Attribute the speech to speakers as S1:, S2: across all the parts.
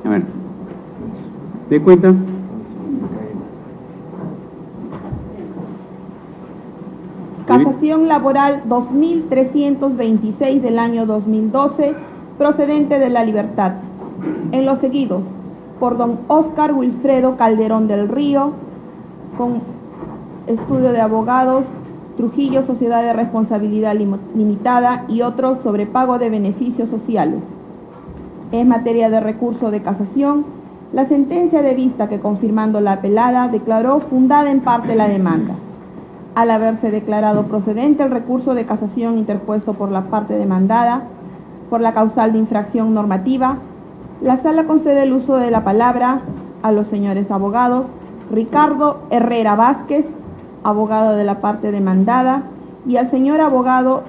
S1: A ver. ¿De cuenta?
S2: Casación laboral 2326 del año 2012, procedente de La Libertad. En los seguidos, por don Óscar Wilfredo Calderón del Río, con estudio de abogados, Trujillo, Sociedad de Responsabilidad Limitada y otros sobre pago de beneficios sociales. En materia de recurso de casación, la sentencia de vista que, confirmando la apelada, declaró fundada en parte la demanda. Al haberse declarado procedente el recurso de casación interpuesto por la parte demandada por la causal de infracción normativa, la Sala concede el uso de la palabra a los señores abogados Ricardo Herrera Vázquez, abogado de la parte demandada, y al señor abogado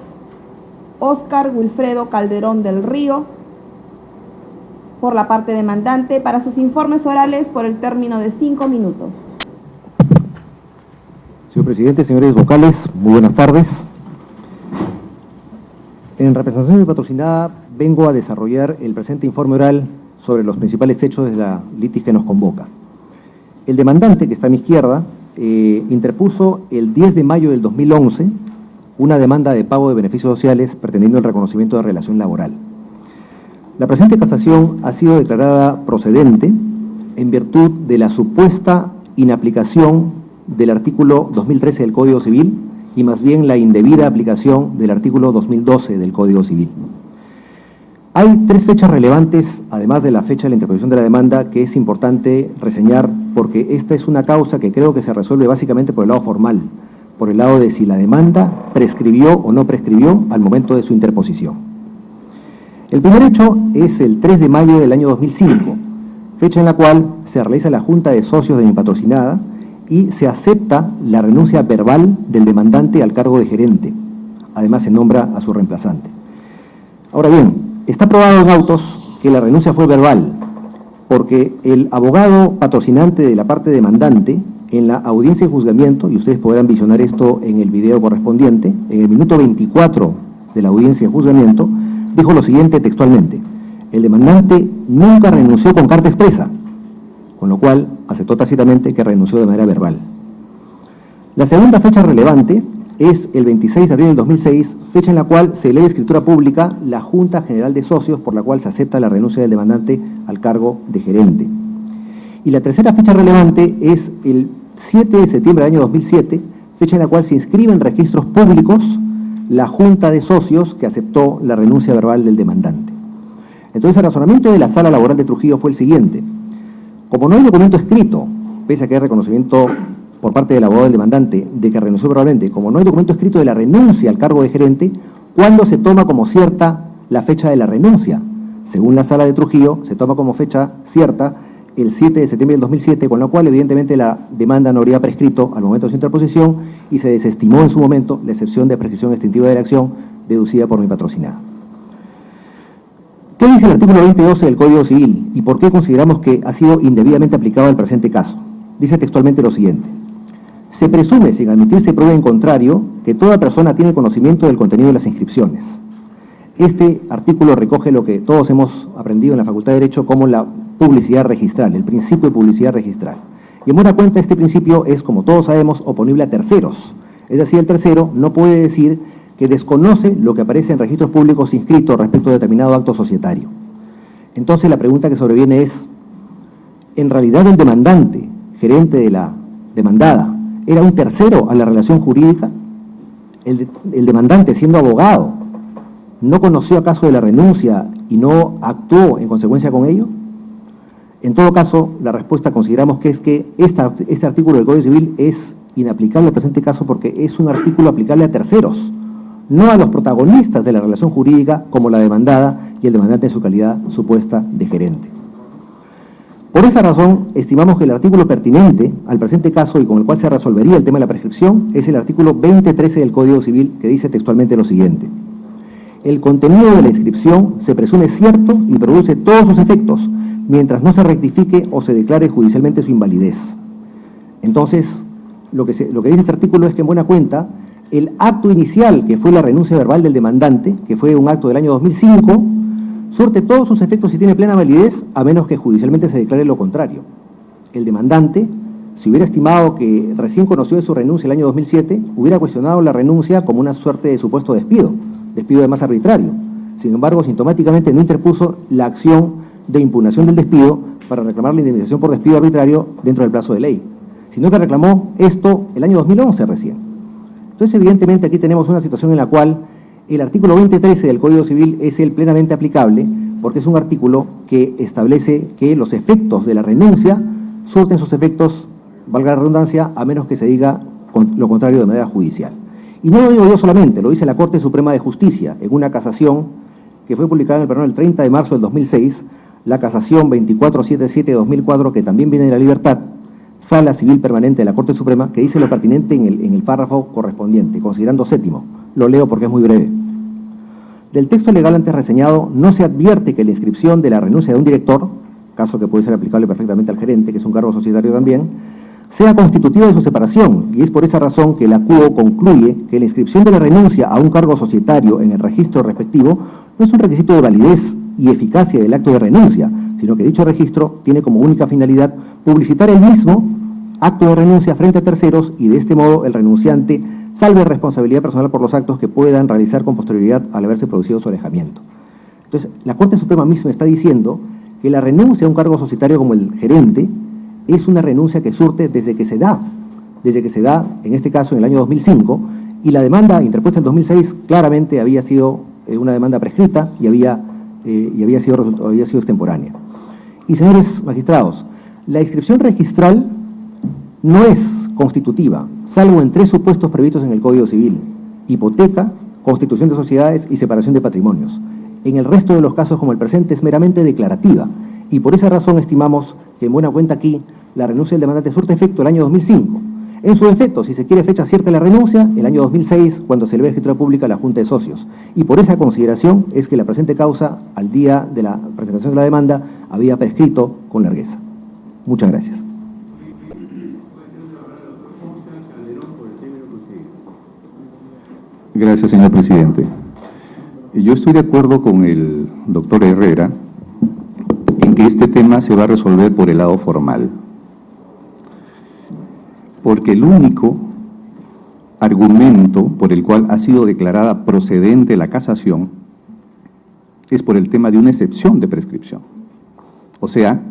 S2: Óscar Wilfredo Calderón del Río, por la parte demandante, para sus informes orales por el término de 5 minutos.
S3: Señor presidente, señores vocales, muy buenas tardes. En representación de mi patrocinada, vengo a desarrollar el presente informe oral sobre los principales hechos de la litis que nos convoca. El demandante, que está a mi izquierda, interpuso el 10 de mayo del 2011 una demanda de pago de beneficios sociales pretendiendo el reconocimiento de relación laboral. La presente casación ha sido declarada procedente en virtud de la supuesta inaplicación del artículo 2013 del Código Civil y más bien la indebida aplicación del artículo 2012 del Código Civil. Hay 3 fechas relevantes, además de la fecha de la interposición de la demanda, que es importante reseñar porque esta es una causa que creo que se resuelve básicamente por el lado formal, por el lado de si la demanda prescribió o no prescribió al momento de su interposición. El primer hecho es el 3 de mayo del año 2005, fecha en la cual se realiza la junta de socios de mi patrocinada y se acepta la renuncia verbal del demandante al cargo de gerente. Además se nombra a su reemplazante. Ahora bien, está probado en autos que la renuncia fue verbal, porque el abogado patrocinante de la parte demandante, en la audiencia de juzgamiento, y ustedes podrán visionar esto en el video correspondiente, en el minuto 24 de la audiencia de juzgamiento, dijo lo siguiente textualmente: el demandante nunca renunció con carta expresa, con lo cual aceptó tácitamente que renunció de manera verbal. La segunda fecha relevante es el 26 de abril del 2006, fecha en la cual se eleva a escritura pública la Junta General de Socios, por la cual se acepta la renuncia del demandante al cargo de gerente. Y la tercera fecha relevante es el 7 de septiembre del año 2007, fecha en la cual se inscribe en registros públicos la Junta de Socios que aceptó la renuncia verbal del demandante. Entonces, el razonamiento de la Sala Laboral de Trujillo fue el siguiente: como no hay documento escrito, pese a que hay reconocimiento por parte del abogado del demandante de que renunció verbalmente, como no hay documento escrito de la renuncia al cargo de gerente, ¿cuándo se toma como cierta la fecha de la renuncia? Según la Sala de Trujillo, se toma como fecha cierta el 7 de septiembre del 2007, con lo cual evidentemente la demanda no habría prescrito al momento de su interposición y se desestimó en su momento la excepción de prescripción extintiva de la acción deducida por mi patrocinada. ¿Qué dice el artículo 2012 del Código Civil y por qué consideramos que ha sido indebidamente aplicado al presente caso? Dice textualmente lo siguiente: se presume, sin admitirse prueba en contrario, que toda persona tiene conocimiento del contenido de las inscripciones. Este artículo recoge lo que todos hemos aprendido en la Facultad de Derecho como la publicidad registral, el principio de publicidad registral. Y en buena cuenta este principio es, como todos sabemos, oponible a terceros. Es decir, el tercero no puede decir que desconoce lo que aparece en registros públicos inscritos respecto a determinado acto societario. Entonces la pregunta que sobreviene es: ¿en realidad el demandante, gerente de la demandada, era un tercero a la relación jurídica? ¿El demandante, siendo abogado, no conoció acaso de la renuncia y no actuó en consecuencia con ello? En todo caso, la respuesta consideramos que es que este artículo del Código Civil es inaplicable al presente caso porque es un artículo aplicable a terceros, no a los protagonistas de la relación jurídica como la demandada y el demandante en su calidad supuesta de gerente. Por esa razón, estimamos que el artículo pertinente al presente caso y con el cual se resolvería el tema de la prescripción es el artículo 2013 del Código Civil, que dice textualmente lo siguiente: el contenido de la inscripción se presume cierto y produce todos sus efectos, mientras no se rectifique o se declare judicialmente su invalidez. Entonces, lo que dice este artículo es que en buena cuenta El acto inicial, que fue la renuncia verbal del demandante, que fue un acto del año 2005, surte todos sus efectos y tiene plena validez, a menos que judicialmente se declare lo contrario. El demandante, si hubiera estimado que recién conoció de su renuncia el año 2007, hubiera cuestionado la renuncia como una suerte de supuesto despido además arbitrario. Sin embargo, sintomáticamente no interpuso la acción de impugnación del despido para reclamar la indemnización por despido arbitrario dentro del plazo de ley, sino que reclamó esto el año 2011 recién. Entonces, evidentemente, aquí tenemos una situación en la cual el artículo 2013 del Código Civil es el plenamente aplicable, porque es un artículo que establece que los efectos de la renuncia surten sus efectos, valga la redundancia, a menos que se diga lo contrario de manera judicial. Y no lo digo yo solamente, lo dice la Corte Suprema de Justicia en una casación que fue publicada en el Perú el 30 de marzo del 2006, la casación 2477 de 2004, que también viene de la Libertad, Sala Civil Permanente de la Corte Suprema, que dice lo pertinente en el párrafo correspondiente, considerando séptimo. Lo leo porque es muy breve. Del texto legal antes reseñado, no se advierte que la inscripción de la renuncia de un director, caso que puede ser aplicable perfectamente al gerente, que es un cargo societario también, sea constitutiva de su separación, y es por esa razón que la CUO concluye que la inscripción de la renuncia a un cargo societario en el registro respectivo no es un requisito de validez y eficacia del acto de renuncia, sino que dicho registro tiene como única finalidad publicitar el mismo acto de renuncia frente a terceros, y de este modo el renunciante salve responsabilidad personal por los actos que puedan realizar con posterioridad al haberse producido su alejamiento. Entonces, la Corte Suprema misma está diciendo que la renuncia a un cargo societario como el gerente es una renuncia que surte desde que se da, en este caso en el año 2005, y la demanda interpuesta en 2006 claramente había sido una demanda prescrita y había sido extemporánea. Y señores magistrados, la inscripción registral no es constitutiva, salvo en 3 supuestos previstos en el Código Civil: hipoteca, constitución de sociedades y separación de patrimonios. En el resto de los casos, como el presente, es meramente declarativa, y por esa razón estimamos que en buena cuenta aquí la renuncia del demandante surte efecto el año 2005. En su defecto, si se quiere fecha cierta de la renuncia, el año 2006, cuando se elevó a escritura pública la Junta de Socios. Y por esa consideración es que la presente causa, al día de la presentación de la demanda, había prescrito con largueza. Muchas gracias.
S4: Gracias, señor presidente. Yo estoy de acuerdo con el doctor Herrera en que este tema se va a resolver por el lado formal, porque el único argumento por el cual ha sido declarada procedente la casación es por el tema de una excepción de prescripción. O sea,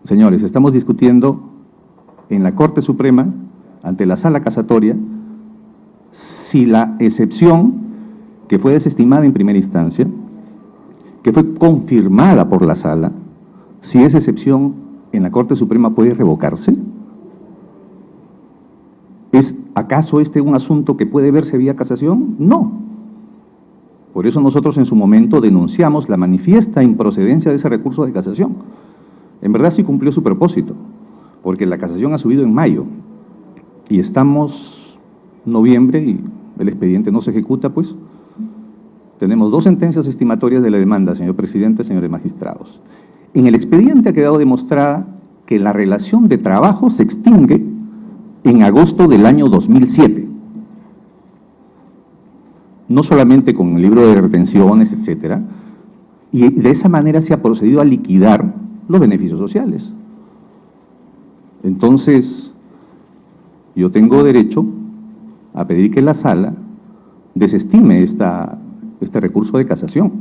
S4: señores, estamos discutiendo en la Corte Suprema, ante la Sala Casatoria, si la excepción que fue desestimada en primera instancia, que fue confirmada por la Sala, si esa excepción en la Corte Suprema puede revocarse. ¿Es acaso este un asunto que puede verse vía casación? No. Por eso nosotros en su momento denunciamos la manifiesta improcedencia de ese recurso de casación. En verdad sí cumplió su propósito, porque la casación ha subido en mayo y estamos en noviembre y el expediente no se ejecuta, pues. Tenemos 2 sentencias estimatorias de la demanda, señor presidente, señores magistrados. En el expediente ha quedado demostrada que la relación de trabajo se extingue en agosto del año 2007. No solamente con el libro de retenciones, etcétera, y de esa manera se ha procedido a liquidar los beneficios sociales. Entonces, yo tengo derecho a pedir que la Sala desestime este recurso de casación,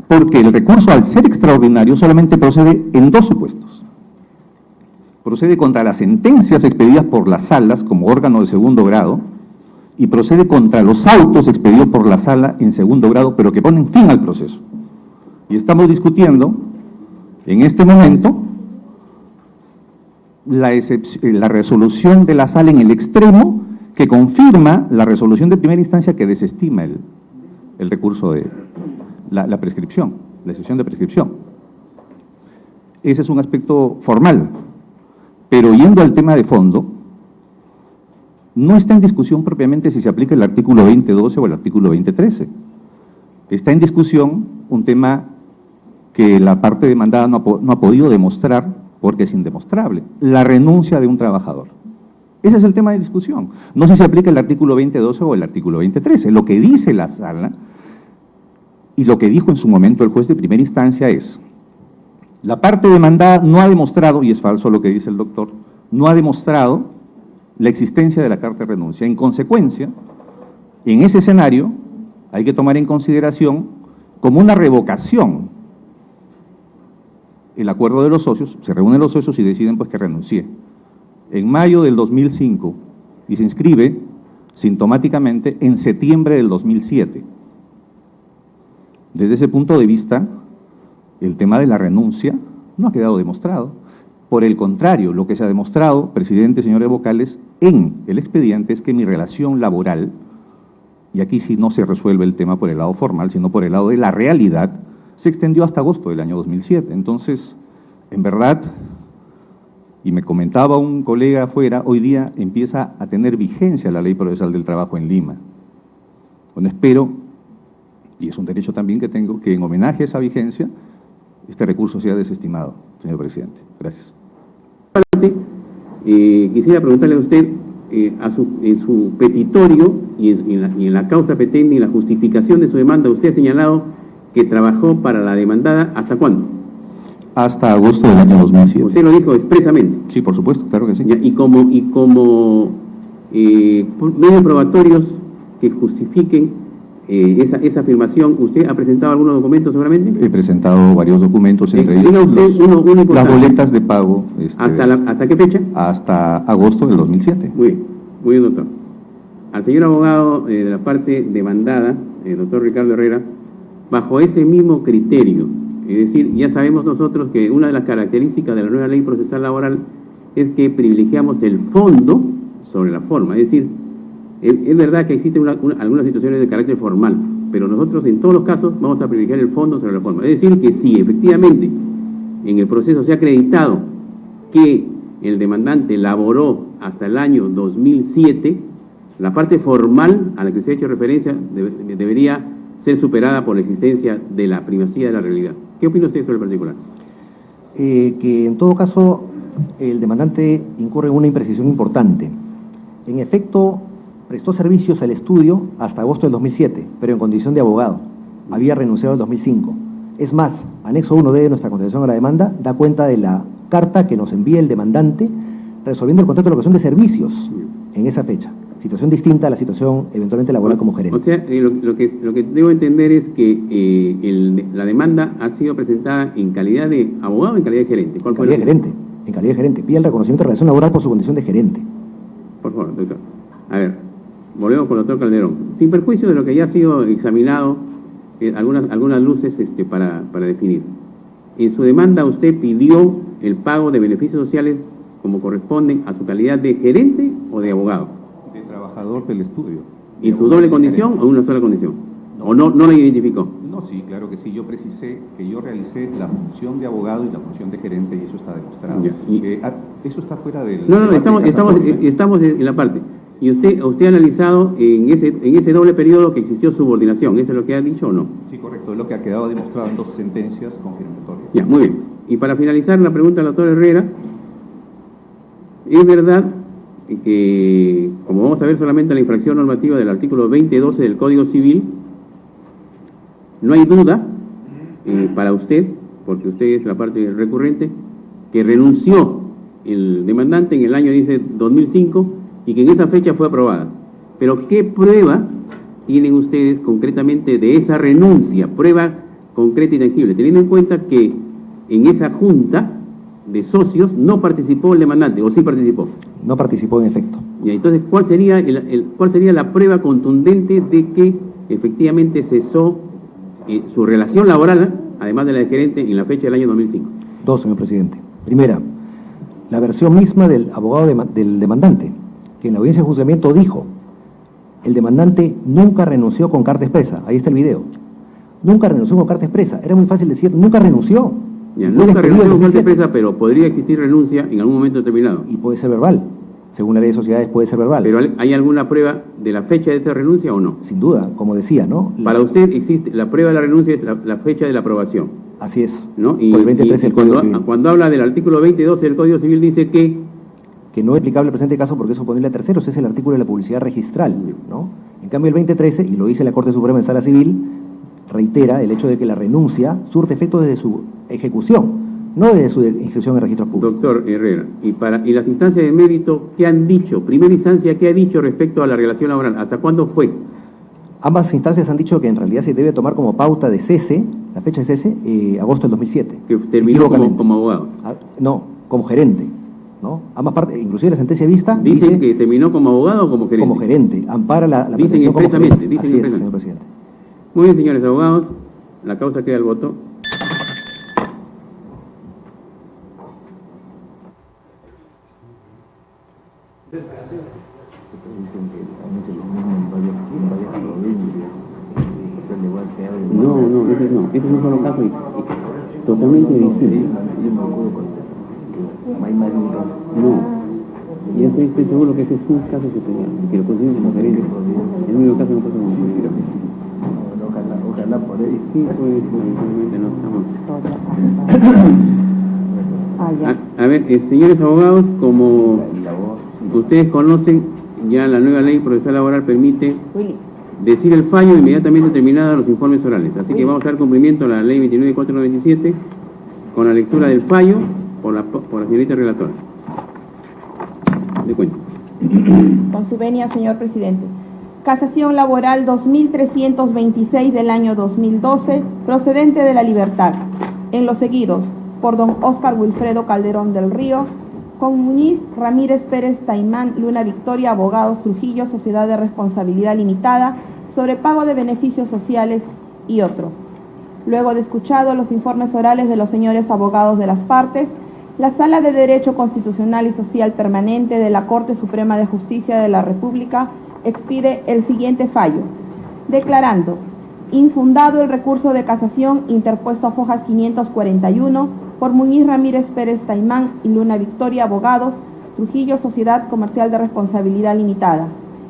S4: porque el recurso, al ser extraordinario, solamente procede en 2 supuestos. Procede contra las sentencias expedidas por las salas como órgano de segundo grado y procede contra los autos expedidos por la Sala en segundo grado, pero que ponen fin al proceso. Y estamos discutiendo en este momento la resolución de la Sala en el extremo que confirma la resolución de primera instancia que desestima el recurso de la prescripción, la excepción de prescripción. Ese es un aspecto formal, pero yendo al tema de fondo, no está en discusión propiamente si se aplica el artículo 2012 o el artículo 2013. Está en discusión un tema que la parte demandada no ha podido demostrar porque es indemostrable: la renuncia de un trabajador. Ese es el tema de discusión. No sé si se aplica el artículo 2012 o el artículo 2013. Lo que dice la sala y lo que dijo en su momento el juez de primera instancia es: la parte demandada no ha demostrado, y es falso lo que dice el doctor, no ha demostrado la existencia de la carta de renuncia. En consecuencia, en ese escenario hay que tomar en consideración como una revocación el acuerdo de los socios. Se reúnen los socios y deciden pues que renuncie. En mayo del 2005 y se inscribe sintomáticamente en septiembre del 2007. Desde ese punto de vista, el tema de la renuncia no ha quedado demostrado. Por el contrario, lo que se ha demostrado, presidente, señores vocales, en el expediente es que mi relación laboral, y aquí sí no se resuelve el tema por el lado formal, sino por el lado de la realidad, se extendió hasta agosto del año 2007. Entonces, en verdad, y me comentaba un colega afuera, hoy día empieza a tener vigencia la Ley Procesal del Trabajo en Lima. Bueno, espero, y es un derecho también que tengo, que en homenaje a esa vigencia, este recurso sea desestimado, señor presidente. Gracias.
S1: Quisiera preguntarle a usted, en su petitorio y en la causa petente y en la justificación de su demanda, usted ha señalado que trabajó para la demandada, ¿hasta cuándo?
S4: Hasta agosto del año 2007.
S1: Usted lo dijo expresamente.
S4: Sí, por supuesto, claro que sí.
S1: Y como medios probatorios que justifiquen esa afirmación, ¿usted ha presentado algunos documentos seguramente?
S4: He presentado varios documentos, entre
S1: diga
S4: ellos
S1: usted uno importante.
S4: las boletas de pago.
S1: ¿Hasta qué fecha?
S4: Hasta agosto del 2007.
S1: Muy bien, doctor. Al señor abogado de la parte demandada, el doctor Ricardo Herrera, bajo ese mismo criterio, es decir, ya sabemos nosotros que una de las características de la nueva ley procesal laboral es que privilegiamos el fondo sobre la forma. Es decir, es verdad que existen algunas situaciones de carácter formal, pero nosotros en todos los casos vamos a privilegiar el fondo sobre la forma. Es decir, que si efectivamente en el proceso se ha acreditado que el demandante laboró hasta el año 2007, la parte formal a la que se ha hecho referencia debería ser superada por la existencia de la primacía de la realidad. ¿Qué opina usted sobre el particular?
S3: Que en todo caso el demandante incurre en una imprecisión importante. En efecto, prestó servicios al estudio hasta agosto del 2007, pero en condición de abogado. Había renunciado en 2005. Es más, anexo 1D de nuestra contestación a la demanda da cuenta de la carta que nos envía el demandante resolviendo el contrato de locación de servicios en esa fecha. Situación distinta a la situación eventualmente laboral como gerente.
S1: O sea, lo que debo entender es que la demanda ha sido presentada en calidad de abogado o en calidad de gerente.
S3: En calidad de gerente, en calidad de gerente. Pide el reconocimiento de relación laboral por su condición de gerente.
S1: Por favor, doctor. A ver, volvemos con el doctor Calderón. Sin perjuicio de lo que ya ha sido examinado, algunas luces para definir. En su demanda usted pidió el pago de beneficios sociales como corresponden a su calidad de gerente o de abogado.
S4: De trabajador del estudio.
S1: ¿En su doble condición o una sola condición? ¿O no la identificó?
S4: No, sí, claro que sí. Yo precisé que yo realicé la función de abogado y la función de gerente y eso está demostrado. Eso está fuera del...
S1: No, estamos en la parte. ¿Y usted ha analizado en ese doble periodo que existió subordinación? ¿Eso es lo que ha dicho o no?
S4: Sí, correcto. Es lo que ha quedado demostrado en 2 sentencias confirmatorias.
S1: Ya, muy bien. Y para finalizar la pregunta del doctor Herrera, es verdad que, como vamos a ver solamente la infracción normativa del artículo 2012 del Código Civil, no hay duda para usted, porque usted es la parte recurrente, que renunció el demandante en el año, dice, 2005, y que en esa fecha fue aprobada. Pero ¿qué prueba tienen ustedes concretamente de esa renuncia? Prueba concreta y tangible, teniendo en cuenta que en esa junta de socios no participó el demandante, ¿o sí participó?
S3: No participó en efecto.
S1: Y entonces, ¿cuál sería la prueba contundente de que efectivamente cesó su relación laboral, además de la del gerente, en la fecha del año 2005?
S3: 2, señor presidente. Primera, la versión misma del abogado del demandante, que en la audiencia de juzgamiento dijo: el demandante nunca renunció con carta expresa. Ahí está el video. Nunca renunció con carta expresa. Era muy fácil decir, nunca renunció.
S1: Ya, nunca renunció con carta expresa, pero podría existir renuncia en algún momento determinado.
S3: Y puede ser verbal. Según la ley de sociedades puede ser verbal.
S1: ¿Pero hay alguna prueba de la fecha de esta renuncia o no?
S3: Sin duda, como decía, ¿no?
S1: Para usted existe, la prueba de la renuncia es la fecha de la aprobación.
S3: Así es,
S1: ¿no?
S3: por el 2013 del Código Civil.
S1: Cuando habla del artículo 2012 del Código Civil dice que
S3: que no es aplicable al presente caso porque es oponible a terceros, es el artículo de la publicidad registral, ¿no? En cambio, el 2013, y lo dice la Corte Suprema en Sala Civil, reitera el hecho de que la renuncia surte efecto desde su ejecución, no desde su inscripción en registros públicos.
S1: Doctor Herrera, y las instancias de mérito, ¿qué han dicho? Primera instancia, ¿qué ha dicho respecto a la relación laboral? ¿Hasta cuándo fue?
S3: Ambas instancias han dicho que en realidad se debe tomar como pauta de cese, la fecha de cese, agosto del 2007.
S1: Que terminó como abogado.
S3: No, como gerente, ¿no? Ambas partes, inclusive la sentencia vista
S1: ¿Dicen que terminó como abogado o como gerente?
S3: Como gerente, ampara la
S1: dicen
S3: pretensión como
S1: expresamente,
S3: gerente.
S1: dicen
S3: Así es,
S1: expresamente.
S3: señor presidente.
S1: Muy bien, señores abogados, la causa queda al voto. No, este no es un caso totalmente distinto. No, yo estoy seguro que ese es un caso superior, que lo consiguen como gerente. El único caso no pasa como gerente. Creo que sí. Ojalá por ahí. Sí, pues, obviamente no estamos. A ver, señores abogados, como ustedes conocen, ya la nueva ley procesal laboral permite decir el fallo inmediatamente terminada los informes orales. Así que vamos a dar cumplimiento a la ley 29.497 con la lectura del fallo por la señorita relatora. De cuenta.
S2: Con su venia, señor presidente. Casación laboral 2326 del año 2012, procedente de La Libertad. En los seguidos, por don Óscar Wilfredo Calderón del Río, con Muñiz Ramírez Pérez Taimán, Luna Victoria, Abogados Trujillo, Sociedad de Responsabilidad Limitada, sobre pago de beneficios sociales y otro. Luego de escuchado los informes orales de los señores abogados de las partes, la Sala de Derecho Constitucional y Social Permanente de la Corte Suprema de Justicia de la República expide el siguiente fallo, declarando infundado el recurso de casación interpuesto a fojas 541 por Muñiz Ramírez Pérez Taimán y Luna Victoria, Abogados, Trujillo, Sociedad Comercial de Responsabilidad Limitada.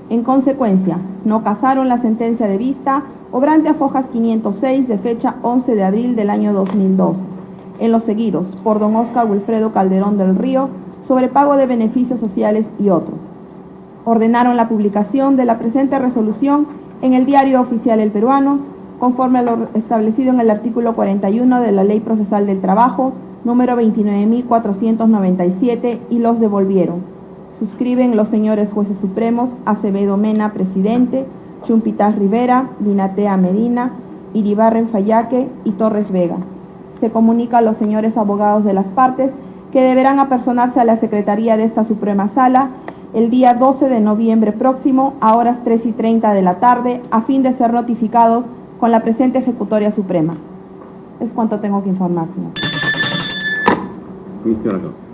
S2: En consecuencia, no casaron la sentencia de vista obrante a fojas 506 de fecha 11 de abril del año 2012. En los seguidos, por don Óscar Wilfredo Calderón del Río, sobre pago de beneficios sociales y otro. Ordenaron la publicación de la presente resolución en el Diario Oficial El Peruano, conforme a lo establecido en el artículo 41 de la Ley Procesal del Trabajo, número 29.497, y los devolvieron. Suscriben los señores jueces supremos Acevedo Mena, presidente, Chumpitaz Rivera, Binatea Medina, Iribarren Fayaque y Torres Vega. Se comunica a los señores abogados de las partes que deberán apersonarse a la Secretaría de esta Suprema Sala el día 12 de noviembre próximo a horas 3:30 de la tarde a fin de ser notificados con la presente Ejecutoria Suprema. Es cuanto tengo que informar, señor.
S1: Ministro de la Causa.